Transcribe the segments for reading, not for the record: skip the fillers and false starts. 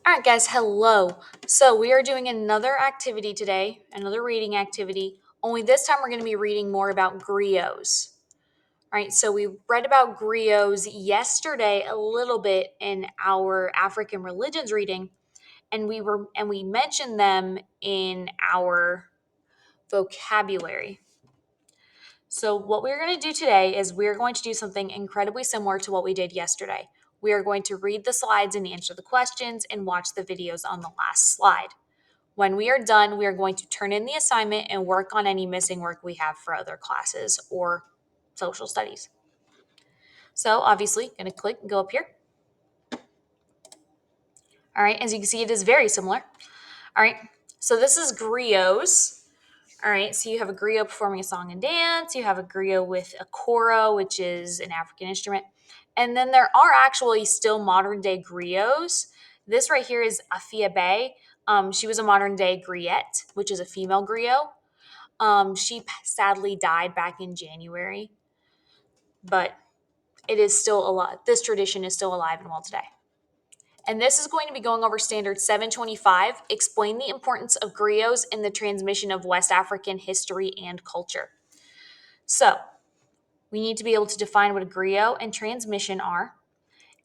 All right, guys, hello. So, we are doing another activity today, another reading activity. Only this time we're going to be reading more about griots. All right, so we read about griots yesterday a little bit in our African religions reading, and we mentioned them in our vocabulary. So, what we're going to do today is we're going to do something incredibly similar to what we did yesterday. We are going to read the slides and answer the questions and watch the videos on the last slide. When we are done, we are going to turn in the assignment and work on any missing work we have for other classes or social studies. So, obviously, going to click and go up here. All right, as you can see, it is very similar. All right, so this is griots. All right, so you have a griot performing a song and dance. You have a griot with a kora, which is an African instrument. And then there are actually still modern day griots. This right here is Afia Bay. She was a modern day griot, which is a female griot. She sadly died back in January, but it is still alive. This tradition is still alive and well today. And this is going to be going over Standard 725, explain the importance of griots in the transmission of West African history and culture. So, we need to be able to define what a griot and transmission are,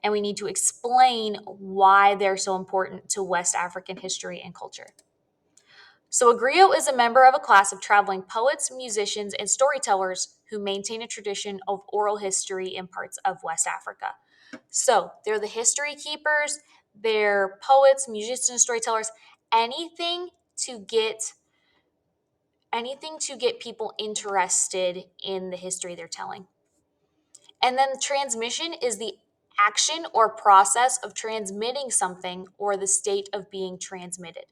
and we need to explain why they're so important to West African history and culture. So, a griot is a member of a class of traveling poets, musicians, and storytellers who maintain a tradition of oral history in parts of West Africa. So, they're the history keepers, they're poets, musicians, storytellers, anything to get people interested in the history they're telling. And then transmission is the action or process of transmitting something or the state of being transmitted.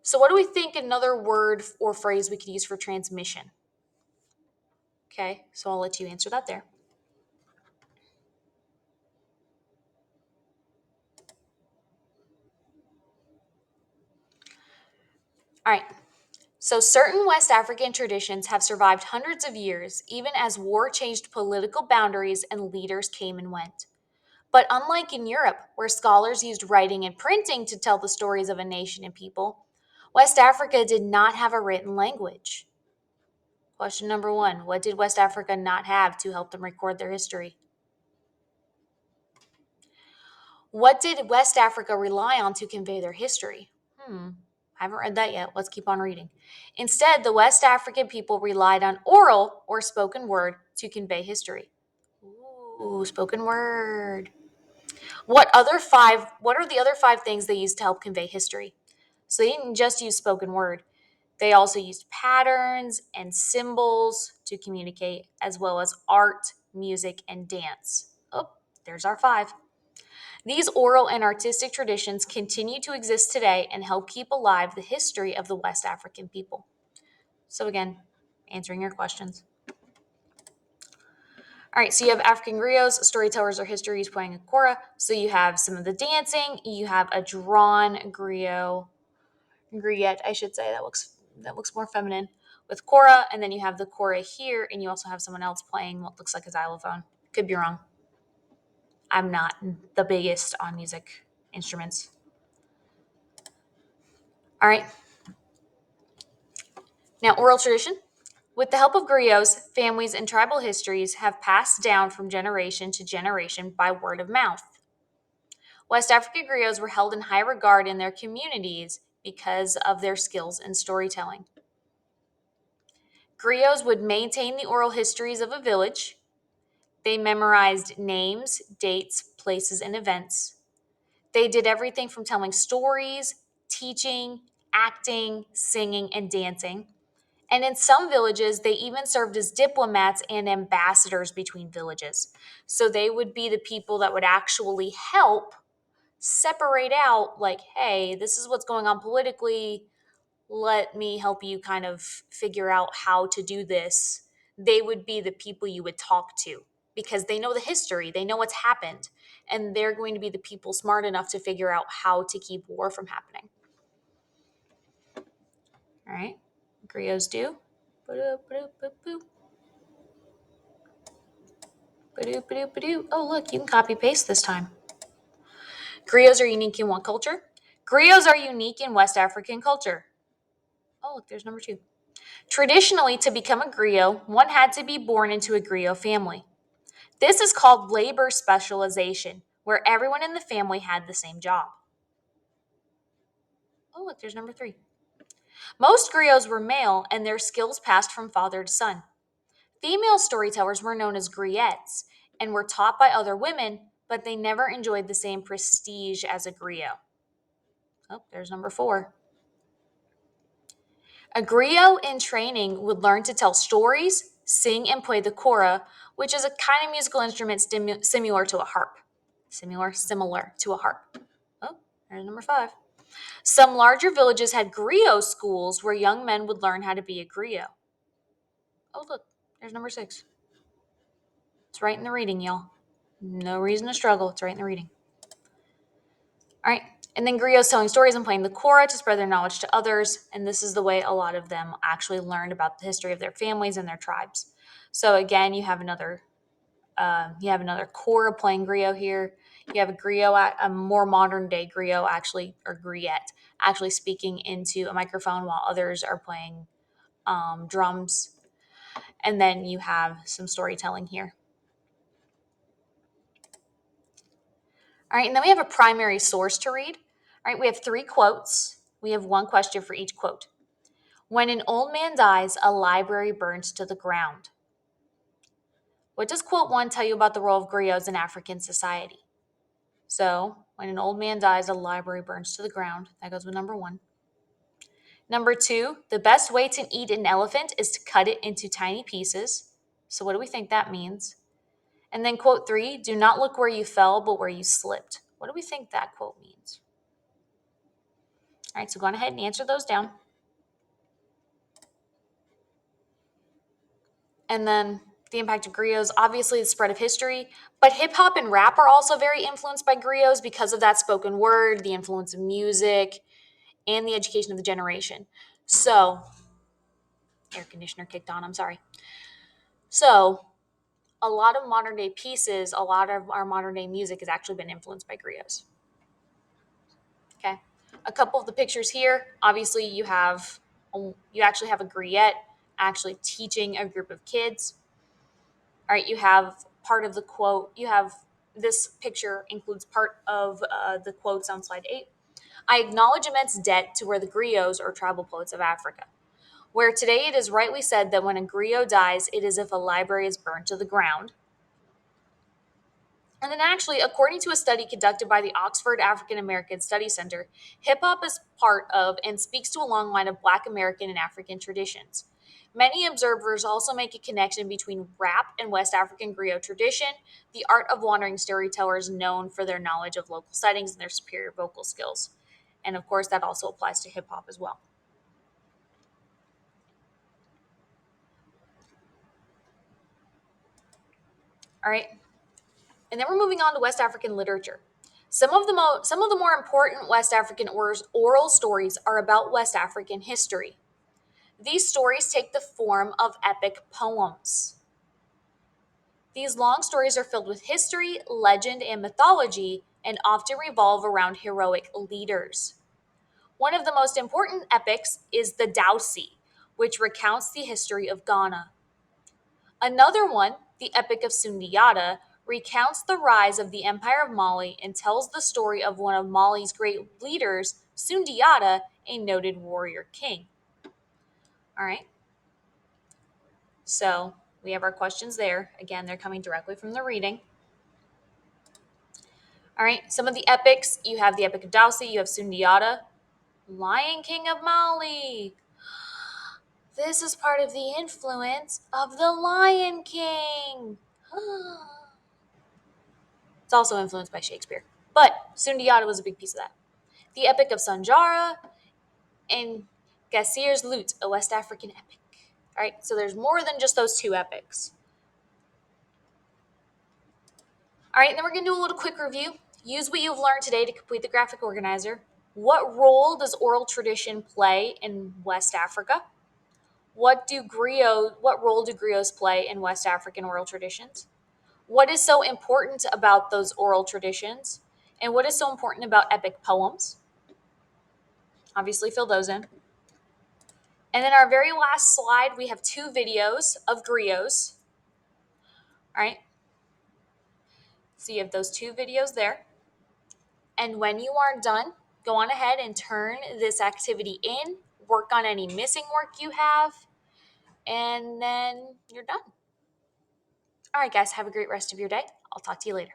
So, what do we think another word or phrase we could use for transmission? Okay, so I'll let you answer that there. All right, so certain West African traditions have survived hundreds of years, even as war changed political boundaries and leaders came and went. But unlike in Europe, where scholars used writing and printing to tell the stories of a nation and people, West Africa did not have a written language. Question number one: what did West Africa not have to help them record their history? What did West Africa rely on to convey their history? I haven't read that yet. Let's keep on reading. Instead, the West African people relied on oral or spoken word to convey history. Ooh, spoken word. What are the other five things they used to help convey history? So they didn't just use spoken word. They also used patterns and symbols to communicate, as well as art, music, and dance. Oh, there's our five. These oral and artistic traditions continue to exist today and help keep alive the history of the West African people. So, again, answering your questions. All right, so you have African griots, storytellers or histories playing a kora. So you have some of the dancing. You have a drawn griot, I should say. That looks more feminine with kora, and then you have the kora here, and you also have someone else playing what looks like a xylophone. Could be wrong. I'm not the biggest on music instruments. All right. Now, oral tradition. With the help of griots, families and tribal histories have passed down from generation to generation by word of mouth. West African griots were held in high regard in their communities because of their skills in storytelling. Griots would maintain the oral histories of a village. They memorized names, dates, places, and events. They did everything from telling stories, teaching, acting, singing, and dancing. And in some villages, they even served as diplomats and ambassadors between villages. So they would be the people that would actually help separate out, like, hey, this is what's going on politically. Let me help you kind of figure out how to do this. They would be the people you would talk to because they know the history, they know what's happened, and they're going to be the people smart enough to figure out how to keep war from happening. All right, griots do. Oh, look, you can copy paste this time. Griots are unique in what culture? Griots are unique in West African culture. Oh, look, there's number two. Traditionally, to become a griot, one had to be born into a griot family. This is called labor specialization, where everyone in the family had the same job. Oh, look, there's number three. Most griots were male and their skills passed from father to son. Female storytellers were known as griots and were taught by other women, but they never enjoyed the same prestige as a griot. Oh, there's number four. A griot in training would learn to tell stories, sing, and play the kora, which is a kind of musical instrument similar to a harp. Similar to a harp. Oh, there's number five. Some larger villages had griot schools where young men would learn how to be a griot. Oh, look, there's number six. It's right in the reading, y'all. No reason to struggle. It's right in the reading. All right. And then griots telling stories and playing the kora to spread their knowledge to others. And this is the way a lot of them actually learned about the history of their families and their tribes. So again, you have another kora playing griot here. You have a griot, a more modern day griot actually, or griot, actually speaking into a microphone while others are playing drums. And then you have some storytelling here. All right, and then we have a primary source to read. All right, we have three quotes. We have one question for each quote. When an old man dies, a library burns to the ground. What does quote one tell you about the role of griots in African society? So, when an old man dies, a library burns to the ground. That goes with number one. Number two, the best way to eat an elephant is to cut it into tiny pieces. So, what do we think that means? And then quote three, do not look where you fell, but where you slipped. What do we think that quote means? All right, so go on ahead and answer those down. And then the impact of griots, obviously the spread of history, but hip hop and rap are also very influenced by griots because of that spoken word, the influence of music, and the education of the generation. So, air conditioner kicked on, I'm sorry. So, a lot of modern day pieces, a lot of our modern day music has actually been influenced by griots. Okay. A couple of the pictures here, obviously you actually have a griot actually teaching a group of kids. All right, you have part of the quote, you have this picture includes part of the quotes on slide 8. I acknowledge immense debt to where the griots or tribal poets of Africa, where today it is rightly said that when a griot dies, it is as if a library is burned to the ground. And then, actually, according to a study conducted by the Oxford African American Study Center, hip hop is part of and speaks to a long line of Black American and African traditions. Many observers also make a connection between rap and West African griot tradition, the art of wandering storytellers known for their knowledge of local settings and their superior vocal skills. And of course, that also applies to hip hop as well. All right. And then we're moving on to West African literature. Some of the more important West African oral stories are about West African history. These stories take the form of epic poems. These long stories are filled with history, legend, and mythology, and often revolve around heroic leaders. One of the most important epics is the Dowsey, which recounts the history of Ghana. Another one, the Epic of Sundiata, recounts the rise of the Empire of Mali and tells the story of one of Mali's great leaders, Sundiata, a noted warrior king. All right. So we have our questions there. Again, they're coming directly from the reading. All right. Some of the epics, you have the Epic of Dowsey, you have Sundiata, Lion King of Mali. This is part of the influence of the Lion King. It's also influenced by Shakespeare. But Sundiata was a big piece of that. The Epic of Sanjara and Gassir's Lute, a West African epic. All right, so there's more than just those two epics. All right, and then we're going to do a little quick review. Use what you've learned today to complete the graphic organizer. What role does oral tradition play in West Africa? What role do griots play in West African oral traditions? What is so important about those oral traditions? And what is so important about epic poems? Obviously, fill those in. And then our very last slide, we have 2 videos of griots. All right. So you have those 2 videos there. And when you are done, go on ahead and turn this activity in, work on any missing work you have, and then you're done. All right, guys, have a great rest of your day. I'll talk to you later.